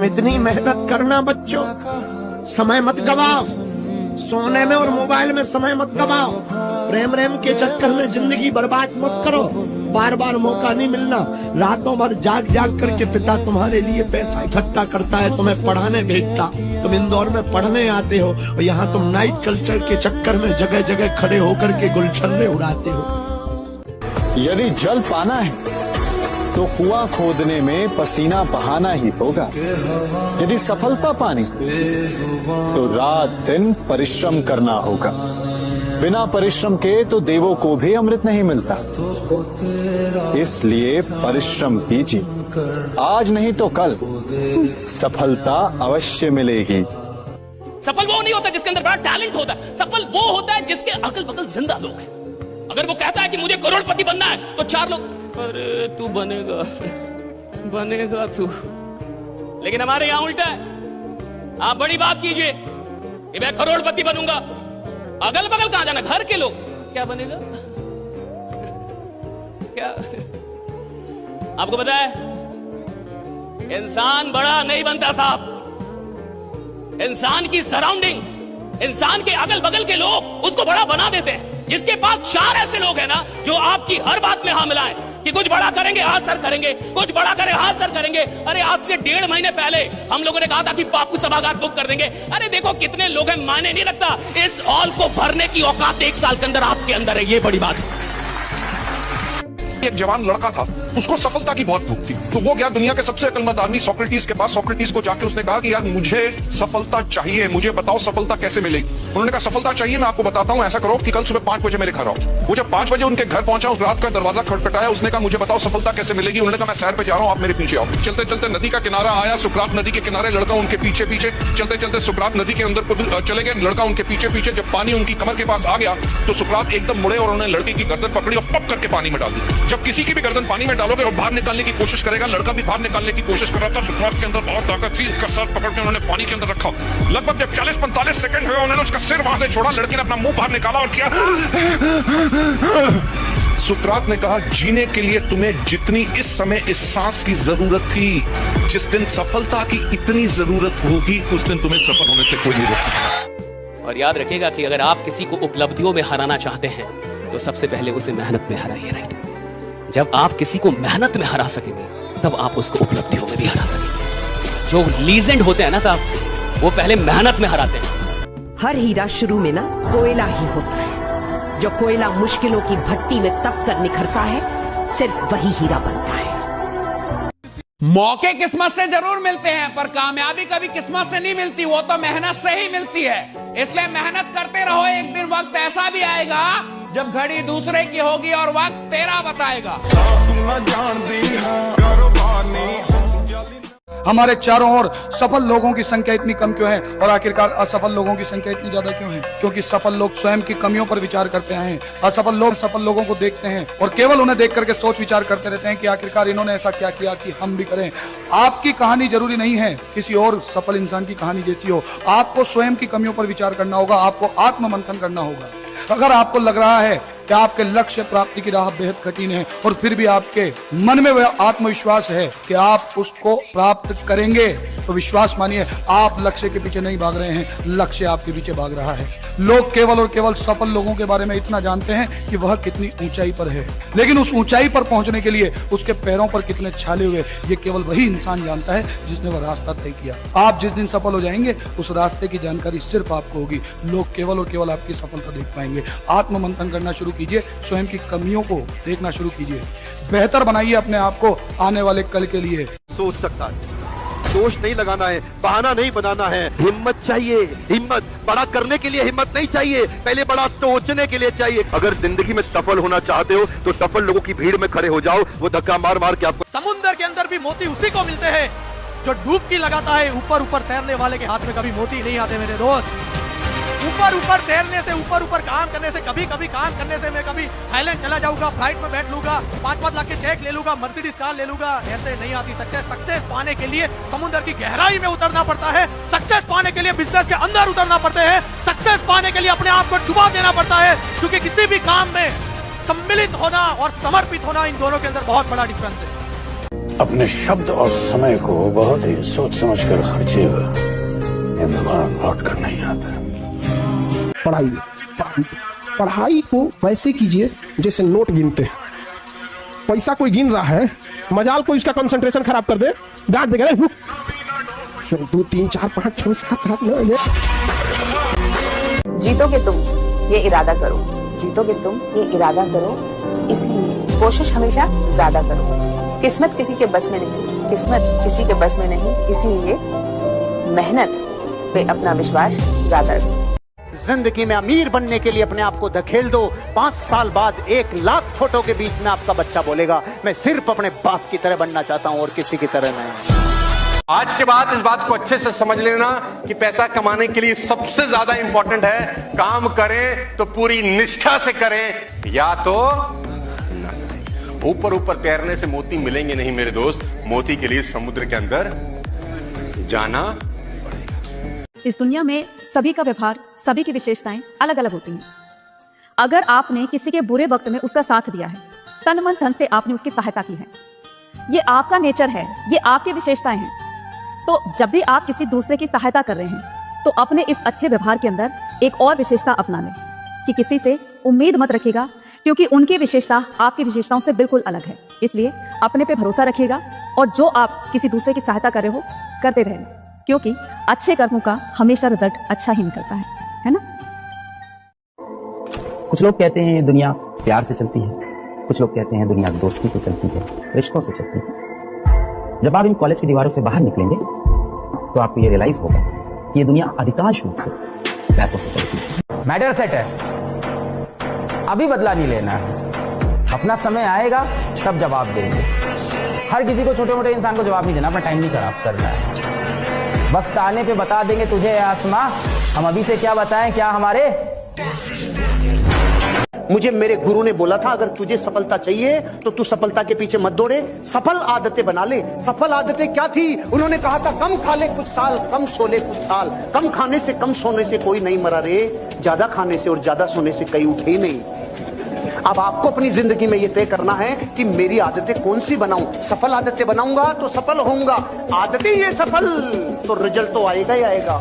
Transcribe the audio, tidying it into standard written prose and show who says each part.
Speaker 1: इतनी मेहनत करना बच्चों, समय मत गवाओ, सोने में और मोबाइल में समय मत गवाओ, प्रेम रेम के चक्कर में जिंदगी बर्बाद मत करो। बार बार मौका नहीं मिलना। रातों भर जाग जाग करके पिता तुम्हारे लिए पैसा इकट्ठा करता है, तुम्हें पढ़ाने भेजता, तुम इंदौर में पढ़ने आते हो और यहाँ तुम नाइट कल्चर के चक्कर में जगह जगह खड़े होकर के गुलछर्रे उड़ाते हो।
Speaker 2: यदि जल पाना है तो कुआं खोदने में पसीना बहाना ही होगा। यदि सफलता पानी तो रात दिन परिश्रम करना होगा। बिना परिश्रम के तो देवों को भी अमृत नहीं मिलता। इसलिए परिश्रम कीजिए, आज नहीं तो कल सफलता अवश्य मिलेगी।
Speaker 3: सफल वो नहीं होता जिसके अंदर बड़ा टैलेंट होता है, सफल वो होता है जिसके अगल बगल जिंदा लोग हैं। अगर वो कहता है कि मुझे करोड़पति बनना है तो चार लोग, अरे तू बनेगा बनेगा तू। लेकिन हमारे यहां उल्टा है, आप बड़ी बात कीजिए कि मैं करोड़पति बनूंगा, अगल बगल कहां जाना, घर के लोग क्या बनेगा क्या। आपको पता है इंसान बड़ा नहीं बनता साहब, इंसान की सराउंडिंग, इंसान के अगल बगल के लोग उसको बड़ा बना देते हैं। जिसके पास चार ऐसे लोग हैं ना जो आपकी हर बात में हाँ मिलाएं कि कुछ बड़ा करेंगे हाँ सर करेंगे, कुछ बड़ा करें हाँ सर करेंगे। अरे आज से 1.5 महीने पहले हम लोगों ने कहा था कि बापू सभागार बुक कर देंगे। अरे देखो कितने लोग हैं, मायने नहीं रखता, इस हॉल को भरने की औकात 1 साल के अंदर आपके अंदर है, ये बड़ी बात है।
Speaker 4: एक जवान लड़का था, उसको सफलता की बहुत भूख थी, तो वो गया दुनिया के सबसे अक्लमंद आदमी सोक्रेटिस के पास। सोक्रेटिस को जाके उसने कहा कि यार मुझे सफलता चाहिए, मुझे बताओ सफलता कैसे मिलेगी। उन्होंने कहा सफलता चाहिए, मैं आपको बताता हूँ, ऐसा करो कि कल सुबह 5 बजे मेरे घर आओ। वो जब 5 बजे उनके घर पहुंचा, उस रात का दरवाजा खटखटाया, उसने कहा मुझे बताओ सफलता कैसे मिलेगी। उन्होंने कहा मैं सैर पे जा रहा हूँ, आप मेरे पीछे आओ। चलते चलते नदी का किनारा आया, सुकरात नदी के किनारे, लड़का उनके पीछे पीछे चलते चलते सुकरात नदी के अंदर चले गए, लड़का उनके पीछे पीछे। जब पानी उनकी कमर के पास आ गया तो सुकरात एकदम मुड़े और उन्होंने लड़की की गर्दन पकड़ी और पप करके पानी में डाल दी। जब किसी की भी गर्दन पानी में डालोगे और बाहर निकालने की कोशिश करेगा, लड़का भी बाहर निकालने की कोशिश कर रहा था। सुकरात के अंदर बहुत ताकत थी, इसका सर पकड़ के उन्होंने पानी के अंदर रखा। लगभग जब 40-45 सेकंड हुए, उन्होंने उसका सिर वहां से छोड़ा, लड़की ने अपना मुंह बाहर निकाला और किया। सुकरात ने कहा जीने के लिए तुम्हें जितनी इस समय इस सांस की जरूरत थी, जिस दिन सफलता की इतनी जरूरत होगी उस दिन तुम्हें सफल होने से कोई नहीं रोकेगा।
Speaker 3: और याद रखिएगा कि अगर आप किसी को उपलब्धियों में हराना चाहते हैं तो सबसे पहले उसे मेहनत में हराइए, राइट। जब आप किसी को मेहनत में हरा सकेंगे तब आप उसको उपलब्धियों में भी हरा सकेंगे। जो लीजेंड होते हैं ना साहब, वो पहले मेहनत में हराते हैं।
Speaker 5: हर हीरा शुरू में ना कोयला ही होता है। जो कोयला मुश्किलों की भट्टी में तप कर निखरता है, सिर्फ वही हीरा बनता है।
Speaker 6: मौके किस्मत से जरूर मिलते हैं, पर कामयाबी कभी किस्मत से नहीं मिलती, वो तो मेहनत से ही मिलती है। इसलिए मेहनत करते रहो, एक दिन वक्त ऐसा भी आएगा जब घड़ी दूसरे की होगी और वक्त तेरा बताएगा।
Speaker 7: हमारे चारों ओर सफल लोगों की संख्या इतनी कम क्यों है, और आखिरकार असफल लोगों की संख्या इतनी ज्यादा क्यों है? क्योंकि सफल लोग स्वयं की कमियों पर विचार करते हैं, असफल लोग सफल लोगों को देखते हैं और केवल उन्हें देख करके सोच विचार करते रहते हैं कि आखिरकार इन्होंने ऐसा क्या किया कि हम भी करें। आपकी कहानी जरूरी नहीं है किसी और सफल इंसान की कहानी जैसी हो। आपको स्वयं की कमियों पर विचार करना होगा, आपको आत्ममंथन करना होगा। अगर आपको लग रहा है कि आपके लक्ष्य प्राप्ति की राह बेहद कठिन है और फिर भी आपके मन में वह आत्मविश्वास है कि आप उसको प्राप्त करेंगे, तो विश्वास मानिए आप लक्ष्य के पीछे नहीं भाग रहे हैं, लक्ष्य आपके पीछे भाग रहा है। लोग केवल और केवल सफल लोगों के बारे में इतना जानते हैं कि वह कितनी ऊंचाई पर है, लेकिन उस ऊंचाई पर पहुंचने के लिए उसके पैरों पर कितने छाले हुए, ये केवल वही इंसान जानता है जिसने वह रास्ता तय किया। आप जिस दिन सफल हो जाएंगे उस रास्ते की जानकारी सिर्फ आपको होगी। लोग केवल और केवल आपकी सफलता देख पाएंगे। आत्ममंथन करना शुरू कीजिए, स्वयं की कमियों को देखना शुरू कीजिए, बेहतर बनाइए अपने आप को आने वाले कल के लिए।
Speaker 8: सोच सकता है, दोष नहीं लगाना है, बहाना नहीं बनाना है, हिम्मत चाहिए। हिम्मत बड़ा करने के लिए हिम्मत नहीं चाहिए, पहले बड़ा सोचने के लिए चाहिए। अगर जिंदगी में सफल होना चाहते हो तो सफल लोगों की भीड़ में खड़े हो जाओ, वो धक्का मार मार के आपको।
Speaker 9: समुद्र के अंदर भी मोती उसी को मिलते हैं जो डुबकी लगाता है। ऊपर ऊपर तैरने वाले के हाथ में कभी मोती नहीं आते मेरे दोस्त। ऊपर ऊपर तैरने से, ऊपर ऊपर काम करने से, कभी कभी काम करने से मैं कभी थाईलैंड चला जाऊंगा, फ्लाइट में बैठ लूंगा, 5-5 लाख के चेक ले लूंगा, मर्सिडीज कार ले लूंगा, ऐसे नहीं आती सक्सेस। सक्सेस पाने के लिए समुद्र की गहराई में उतरना पड़ता है, सक्सेस पाने के लिए बिजनेस के अंदर उतरना पड़ता है, सक्सेस पाने के लिए अपने आप को डुबा देना पड़ता है। क्योंकि किसी भी काम में सम्मिलित होना और समर्पित होना, इन दोनों के अंदर बहुत बड़ा डिफरेंस है।
Speaker 10: अपने शब्द और समय को बहुत ही सोच समझ कर खर्चेगा, ये दोबारा लौट कर नहीं आता।
Speaker 11: पढ़ाई को वैसे कीजिए जैसे नोट गिनते हैं। पैसा कोई गिन रहा है, मजाल कोई उसका कंसंट्रेशन खराब कर दे, डांट देगा 2 3 4 5 6 7 8 9।
Speaker 12: जीतोगे तुम, ये इरादा करो। जीतोगे तुम, ये इरादा करो। इसलिए कोशिश हमेशा ज्यादा करो। किस्मत किसी के बस में नहीं, किस्मत किसी के बस में नहीं। इसीलिए मेहनत पे अपना विश्वास ज्यादा रखो।
Speaker 13: जिंदगी में अमीर बनने के लिए अपने आप को धकेल दो। 5 साल बाद 1 लाख फोटो के बीच में आपका बच्चा बोलेगा, मैं सिर्फ अपने बाप की तरह बनना चाहता हूं और किसी की तरह नहीं।
Speaker 8: आज के बाद इस बात को अच्छे से समझ लेना कि पैसा कमाने के लिए सबसे ज्यादा इंपॉर्टेंट है, काम करें तो पूरी निष्ठा से करें, या तो ना करें। ऊपर ऊपर तैरने से मोती मिलेंगे नहीं मेरे दोस्त, मोती के लिए समुद्र के अंदर जाना।
Speaker 14: इस दुनिया में सभी का व्यवहार, सभी की विशेषताएं अलग अलग होती हैं। अगर आपने किसी के बुरे वक्त में उसका साथ दिया है, तन मन धन से आपने उसकी सहायता की है, ये आपका नेचर है, ये आपकी विशेषताएं हैं। तो जब भी आप किसी दूसरे की सहायता कर रहे हैं तो अपने इस अच्छे व्यवहार के अंदर एक और विशेषता अपना लें कि किसी से उम्मीद मत रखिएगा, क्योंकि उनकी विशेषता आपकी विशेषताओं से बिल्कुल अलग है। इसलिए अपने पे भरोसा रखिएगा और जो आप किसी दूसरे की सहायता कर रहे हो करते रहें, क्योंकि अच्छे कर्मों का हमेशा रिजल्ट अच्छा ही निकलता है ना।
Speaker 15: कुछ लोग कहते हैं ये दुनिया प्यार से चलती है, कुछ लोग कहते हैं दुनिया दोस्ती से चलती है, रिश्तों से चलती है। जब आप इन कॉलेज की दीवारों से बाहर निकलेंगे तो आपको ये रियलाइज होगा कि ये दुनिया अधिकांश रूप से पैसों से चलती है।
Speaker 6: मैटर सेट है, अभी बदला नहीं लेना है, अपना समय आएगा तब जवाब देंगे। हर किसी को, छोटे मोटे इंसान को जवाब नहीं देना, अपना टाइम नहीं खराब करना है। वक्त आने पे बता देंगे तुझे आसमां, हम अभी से क्या बताएं क्या हमारे।
Speaker 13: मुझे मेरे गुरु ने बोला था, अगर तुझे सफलता चाहिए तो तू सफलता के पीछे मत दौड़े, सफल आदतें बना ले। सफल आदतें क्या थी? उन्होंने कहा था कम खा ले कुछ साल, कम सो ले कुछ साल। कम खाने से कम सोने से कोई नहीं मरा रे, ज्यादा खाने से और ज्यादा सोने से कई उठे ही नहीं। अब आपको अपनी जिंदगी में यह तय करना है कि मेरी आदतें कौन सी बनाऊं। सफल आदतें बनाऊंगा तो सफल होऊंगा, आदतें ये सफल तो रिजल्ट तो आएगा ही आएगा।